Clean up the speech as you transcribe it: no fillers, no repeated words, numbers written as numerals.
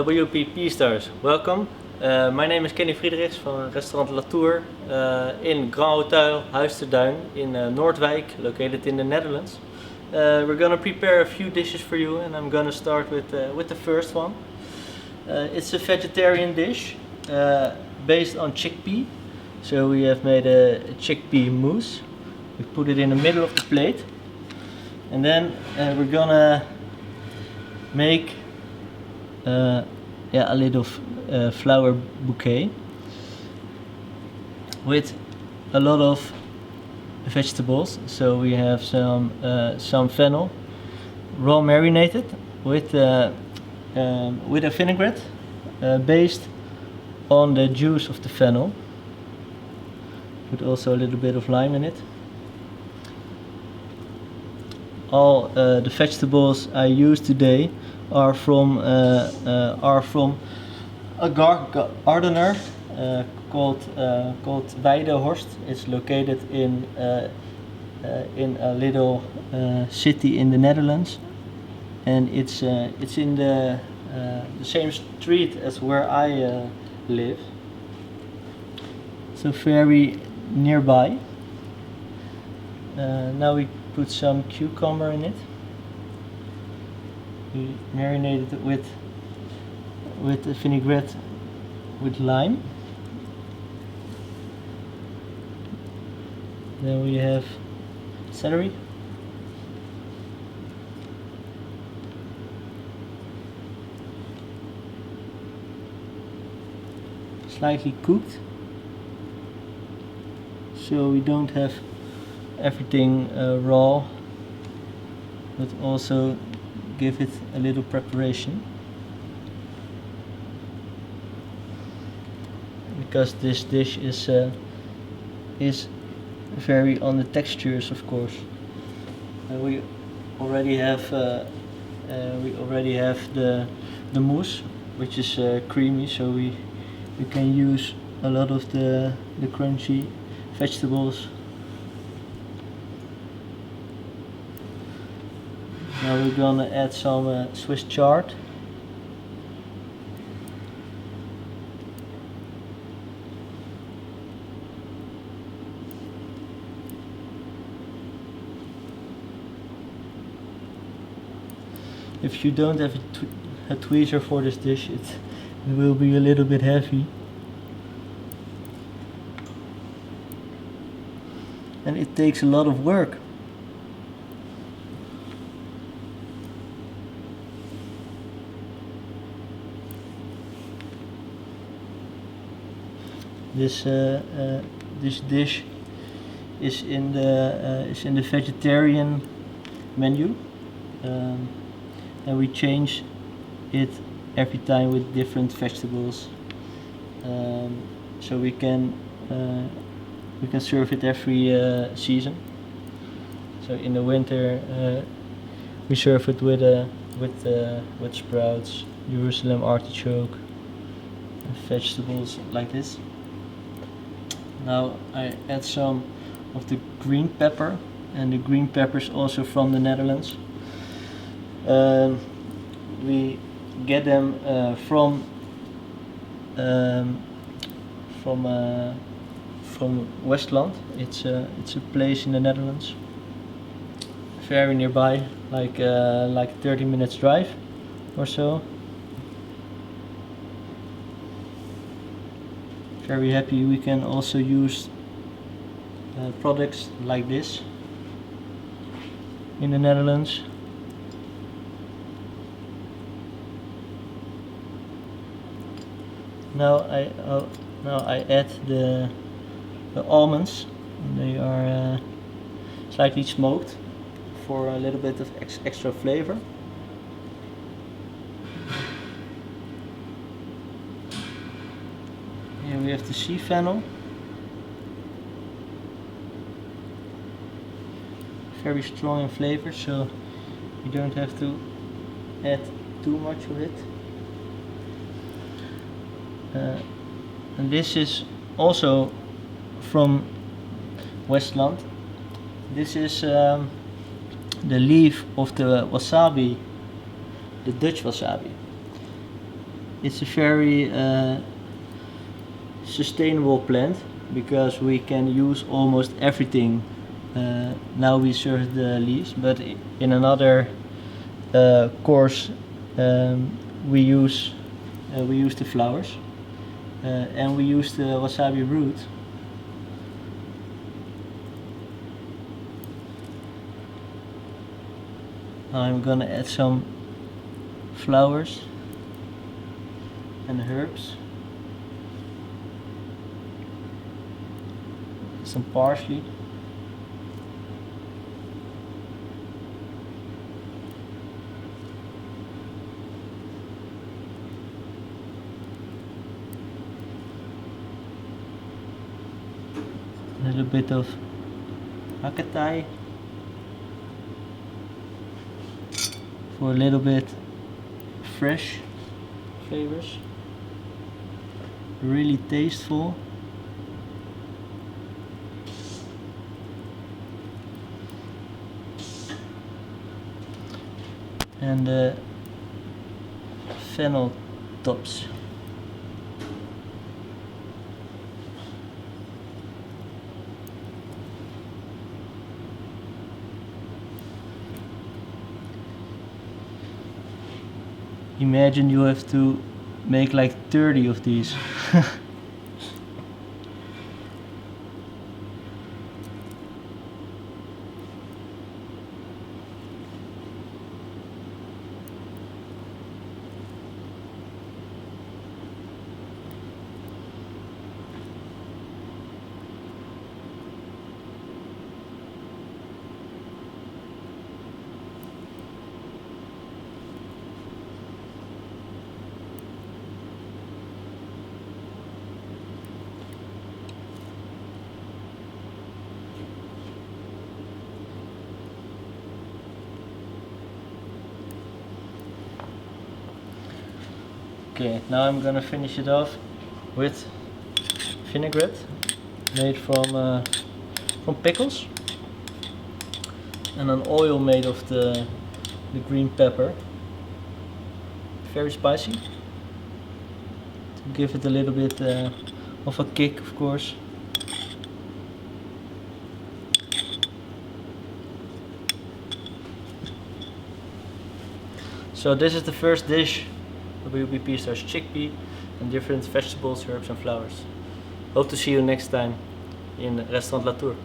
WP Stars, welcome. My name is Kenny Friederichs from restaurant Latour in Grand Hotel Huis Ter Duin in Noordwijk, located in the Netherlands. We're gonna prepare a few dishes for you, and I'm gonna start with the first one. It's a vegetarian dish based on chickpea. So we have made a chickpea mousse. We put it in the middle of the plate, and then we're gonna make a little flower bouquet with a lot of vegetables. So we have some fennel, raw marinated with a vinaigrette based on the juice of the fennel. Put also a little bit of lime in it. All the vegetables I use today are from a gardener called Wijdehorst. It's located in a little city in the Netherlands, and it's in the same street as where I live, so very nearby. Now we put some cucumber in it. We marinated it with a vinaigrette with lime. Then we have celery. Slightly cooked, so we don't have everything raw, but also give it a little preparation, because this dish is very on the textures, of course. We already have the mousse, which is creamy, so we can use a lot of the crunchy vegetables. Now we're gonna add some Swiss chard. If you don't have a tweezer for this dish, it will be a little bit heavy. And it takes a lot of work. This dish is in the vegetarian menu, and we change it every time with different vegetables. So we can serve it every season. So in the winter we serve it with sprouts, Jerusalem artichoke, and vegetables like this. Now I add some of the green pepper, and the green pepper is also from the Netherlands. We get them from Westland. It's a place in the Netherlands, very nearby, like 30 minutes drive or so. Very happy we can also use products like this in the Netherlands. Now I add the almonds. They are slightly smoked for a little bit of extra flavor. Here we have the sea fennel. Very strong in flavor, so you don't have to add too much of it. And this is also from Westland. This is the leaf of the wasabi, the Dutch wasabi. it's a very sustainable plant because we can use almost everything. Now we serve the leaves, but in another course we use the flowers and we use the wasabi root. Now I'm gonna add some flowers and herbs, some parsley. A little bit of hakatai for a little bit fresh flavors, really tasteful. And the fennel tops. Imagine you have to make like 30 of these. Okay, now I'm gonna finish it off with vinaigrette made from pickles and an oil made of the green pepper. Very spicy, to give it a little bit of a kick, of course. So this is the first dish that will be pistache chickpea and different vegetables, herbs and flowers. Hope to see you next time in Restaurant Latour.